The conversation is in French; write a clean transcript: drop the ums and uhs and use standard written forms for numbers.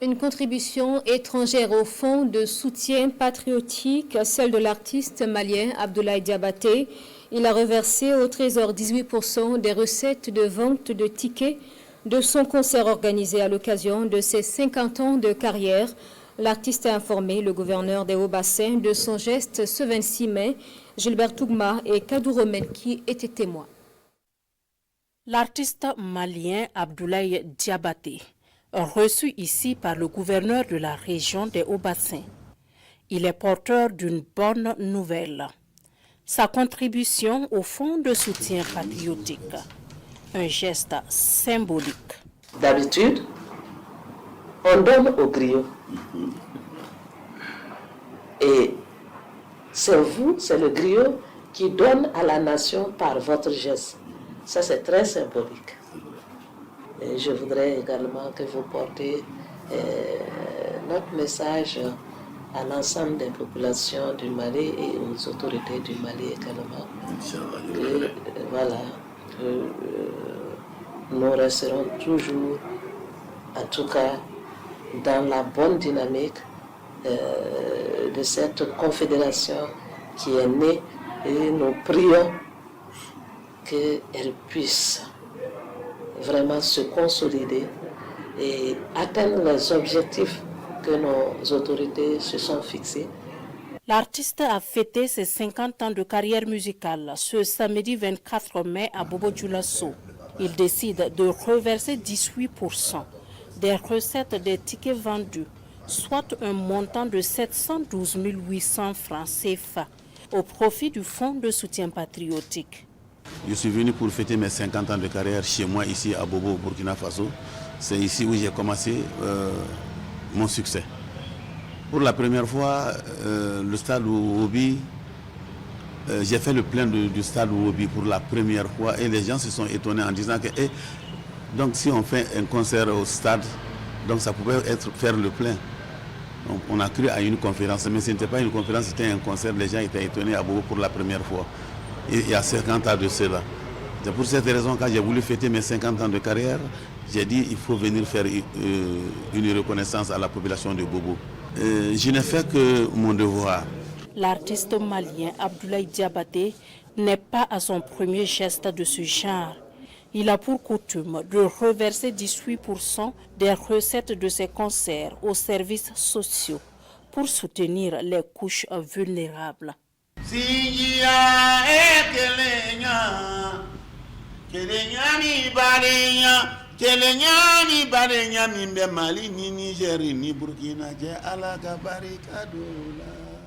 Une contribution étrangère au fonds de soutien patriotique, celle de l'artiste malien Abdoulaye Diabaté. Il a reversé au Trésor 18% des recettes de vente de tickets de son concert organisé à l'occasion de ses 50 ans de carrière. L'artiste a informé le gouverneur des Hauts-Bassins de son geste ce 26 mai. Gilbert Tougma et Kadou Romen qui étaient témoins. L'artiste malien Abdoulaye Diabaté, reçu ici par le gouverneur de la région des Hauts-Bassins. Il est porteur d'une bonne nouvelle. Sa contribution au fonds de soutien patriotique, un geste symbolique. D'habitude, on donne au griot. Et c'est vous, c'est le griot qui donne à la nation par votre geste. Ça, c'est très symbolique. Et je voudrais également que vous portez notre message à l'ensemble des populations du Mali et aux autorités du Mali également. Et, voilà, nous resterons toujours, en tout cas, dans la bonne dynamique de cette confédération qui est née, et nous prions qu'elle puisse vraiment se consolider et atteindre les objectifs que nos autorités se sont fixés. L'artiste a fêté ses 50 ans de carrière musicale ce samedi 24 mai à Bobo-Dioulasso. Il décide de reverser 18% des recettes des tickets vendus, soit un montant de 712 800 francs CFA, au profit du Fonds de soutien patriotique. Je suis venu pour fêter mes 50 ans de carrière chez moi, ici à Bobo, au Burkina Faso. C'est ici où j'ai commencé mon succès. Pour la première fois, le stade Ouobi, j'ai fait le plein du stade Ouobi pour la première fois et les gens se sont étonnés en disant que donc si on fait un concert au stade, donc ça pouvait faire le plein. Donc on a cru à une conférence, mais ce n'était pas une conférence, c'était un concert. Les gens étaient étonnés à Bobo pour la première fois. Et il y a 50 ans de cela. C'est pour cette raison que j'ai voulu fêter mes 50 ans de carrière, j'ai dit il faut venir faire une reconnaissance à la population de Bobo. Je n'ai fait que mon devoir. L'artiste malien Abdoulaye Diabaté n'est pas à son premier geste de ce genre. Il a pour coutume de reverser 18% des recettes de ses concerts aux services sociaux pour soutenir les couches vulnérables. Kelenya ni barenya mimbe Mali ni Niger ni Burkina je ala ka barika dola.